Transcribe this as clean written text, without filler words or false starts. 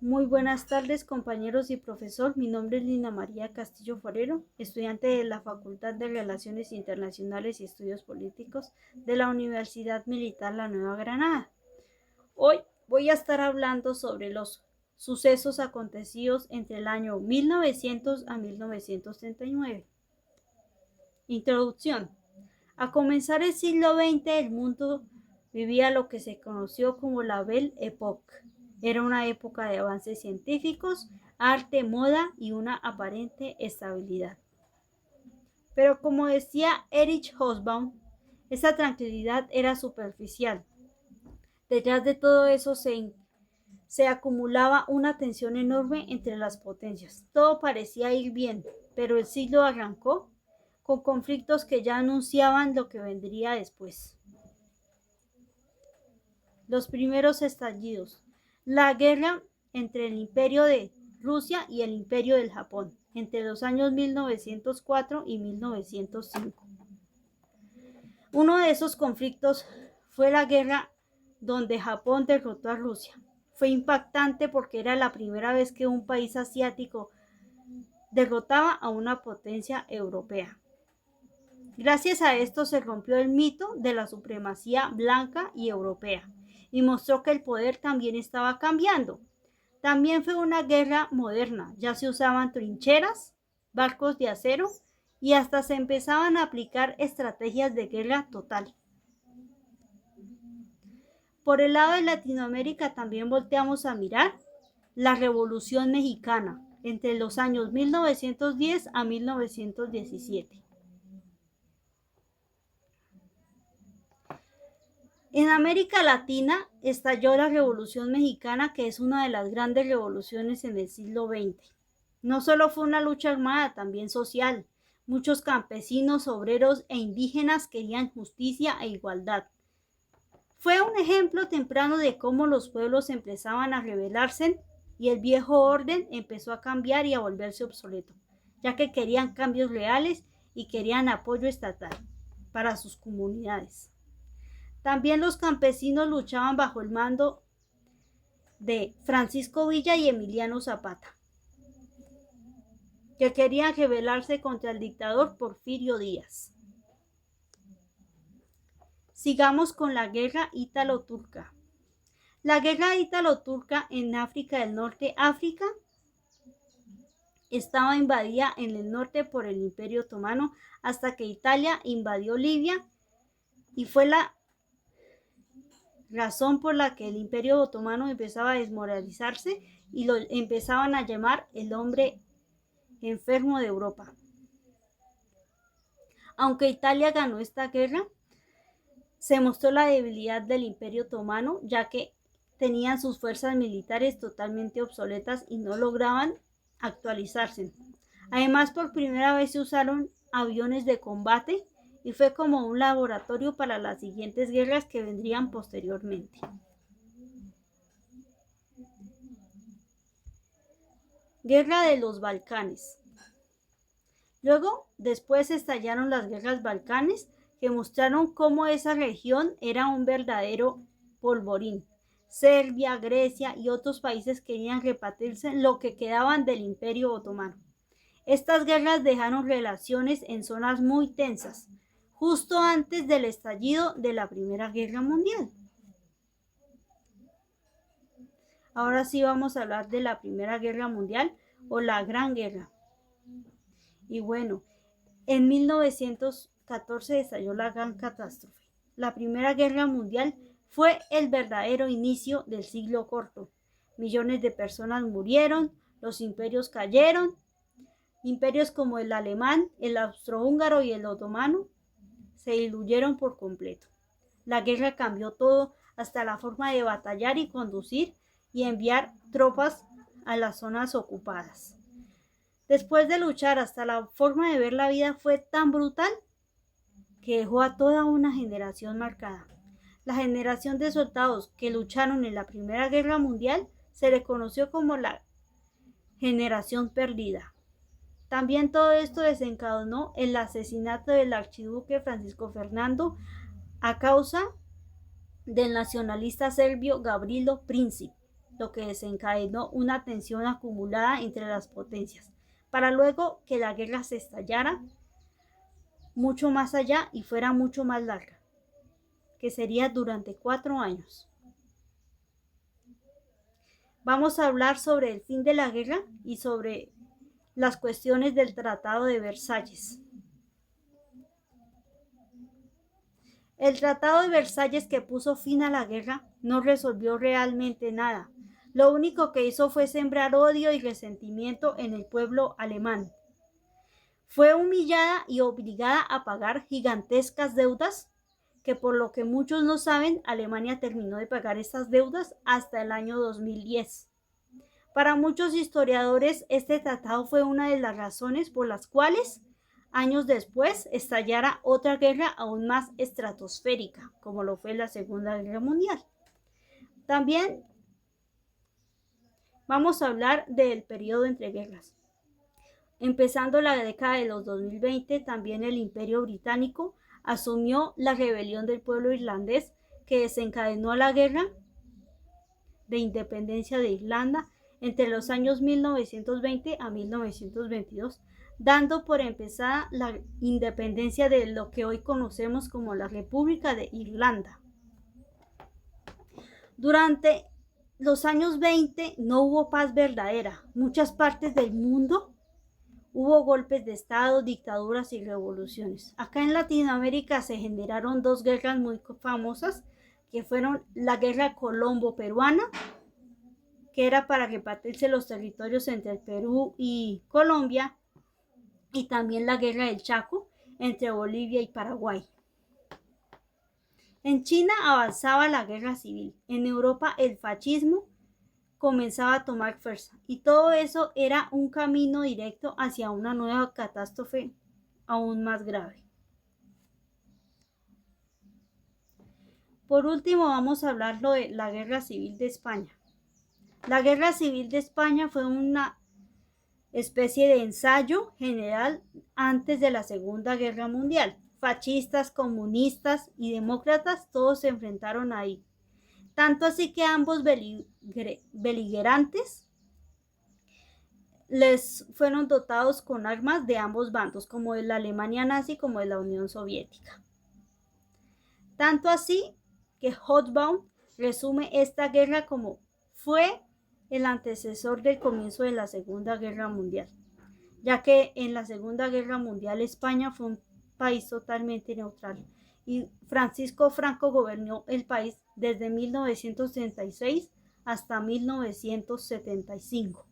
Muy buenas tardes, compañeros y profesor. Mi nombre es Lina María Castillo Forero, estudiante de la Facultad de Relaciones Internacionales y Estudios Políticos de la Universidad Militar La Nueva Granada. Hoy voy a estar hablando sobre los sucesos acontecidos entre el año 1900 a 1939. Introducción. A comenzar el siglo XX, el mundo vivía lo que se conoció como la Belle Époque. Era una época de avances científicos, arte, moda y una aparente estabilidad. Pero como decía Erich Hobsbawm, esa tranquilidad era superficial. Detrás de todo eso se acumulaba una tensión enorme entre las potencias. Todo parecía ir bien, pero el siglo arrancó con conflictos que ya anunciaban lo que vendría después. Los primeros estallidos. La guerra entre el Imperio de Rusia y el Imperio del Japón, entre los años 1904 y 1905. Uno de esos conflictos fue la guerra donde Japón derrotó a Rusia. Fue impactante porque era la primera vez que un país asiático derrotaba a una potencia europea. Gracias a esto se rompió el mito de la supremacía blanca y europea y mostró que el poder también estaba cambiando. También fue una guerra moderna, ya se usaban trincheras, barcos de acero y hasta se empezaban a aplicar estrategias de guerra total. Por el lado de Latinoamérica también volteamos a mirar la Revolución Mexicana entre los años 1910 a 1917. En América Latina estalló la Revolución Mexicana, que es una de las grandes revoluciones en el siglo XX. No solo fue una lucha armada, también social. Muchos campesinos, obreros e indígenas querían justicia e igualdad. Fue un ejemplo temprano de cómo los pueblos empezaban a rebelarse y el viejo orden empezó a cambiar y a volverse obsoleto, ya que querían cambios reales y querían apoyo estatal para sus comunidades. También los campesinos luchaban bajo el mando de Francisco Villa y Emiliano Zapata, que querían rebelarse contra el dictador Porfirio Díaz. Sigamos con la guerra ítalo-turca. La guerra ítalo-turca en África del Norte. África estaba invadida en el norte por el Imperio Otomano hasta que Italia invadió Libia y fue la razón por la que el Imperio Otomano empezaba a desmoralizarse y lo empezaban a llamar el hombre enfermo de Europa. Aunque Italia ganó esta guerra, se mostró la debilidad del Imperio Otomano, ya que tenían sus fuerzas militares totalmente obsoletas y no lograban actualizarse. Además, por primera vez se usaron aviones de combate y fue como un laboratorio para las siguientes guerras que vendrían posteriormente. Guerra de los Balcanes. Luego, después estallaron las guerras balcanes, que mostraron cómo esa región era un verdadero polvorín. Serbia, Grecia y otros países querían repartirse lo que quedaban del Imperio Otomano. Estas guerras dejaron relaciones en zonas muy tensas, justo antes del estallido de la Primera Guerra Mundial. Ahora sí vamos a hablar de la Primera Guerra Mundial o la Gran Guerra. Y bueno, en 1914 estalló la gran catástrofe. La Primera Guerra Mundial fue el verdadero inicio del siglo corto. Millones de personas murieron, los imperios cayeron. Imperios como el alemán, el austrohúngaro y el otomano se diluyeron por completo. La guerra cambió todo, hasta la forma de batallar y conducir y enviar tropas a las zonas ocupadas. Después de luchar, hasta la forma de ver la vida fue tan brutal que dejó a toda una generación marcada. La generación de soldados que lucharon en la Primera Guerra Mundial se le conoció como la generación perdida. También todo esto desencadenó el asesinato del archiduque Francisco Fernando a causa del nacionalista serbio Gavrilo Princip, lo que desencadenó una tensión acumulada entre las potencias, para luego que la guerra se estallara mucho más allá y fuera mucho más larga, que sería durante 4 años. Vamos a hablar sobre el fin de la guerra y sobre las cuestiones del Tratado de Versalles. El Tratado de Versalles, que puso fin a la guerra, no resolvió realmente nada. Lo único que hizo fue sembrar odio y resentimiento en el pueblo alemán. Fue humillada y obligada a pagar gigantescas deudas, que por lo que muchos no saben, Alemania terminó de pagar esas deudas hasta el año 2010. Para muchos historiadores, este tratado fue una de las razones por las cuales años después estallara otra guerra aún más estratosférica, como lo fue la Segunda Guerra Mundial. También vamos a hablar del periodo entre guerras. Empezando la década de los 2020, también el Imperio Británico asumió la rebelión del pueblo irlandés que desencadenó la guerra de independencia de Irlanda entre los años 1920 a 1922, dando por empezada la independencia de lo que hoy conocemos como la República de Irlanda. Durante los años 20 no hubo paz verdadera. Muchas partes del mundo hubo golpes de estado, dictaduras y revoluciones. Acá en Latinoamérica se generaron 2 guerras muy famosas, que fueron la Guerra Colombo-Peruana, que era para repartirse los territorios entre el Perú y Colombia, y también la Guerra del Chaco entre Bolivia y Paraguay. En China avanzaba la guerra civil, en Europa el fascismo comenzaba a tomar fuerza, y todo eso era un camino directo hacia una nueva catástrofe aún más grave. Por último, vamos a hablar de la Guerra Civil de España. La Guerra Civil de España fue una especie de ensayo general antes de la Segunda Guerra Mundial. Fascistas, comunistas y demócratas todos se enfrentaron ahí. Tanto así que ambos beligerantes les fueron dotados con armas de ambos bandos, como de la Alemania nazi como de la Unión Soviética. Tanto así que Hobsbawm resume esta guerra como fue el antecesor del comienzo de la Segunda Guerra Mundial, ya que en la Segunda Guerra Mundial España fue un país totalmente neutral y Francisco Franco gobernó el país desde 1936 hasta 1975.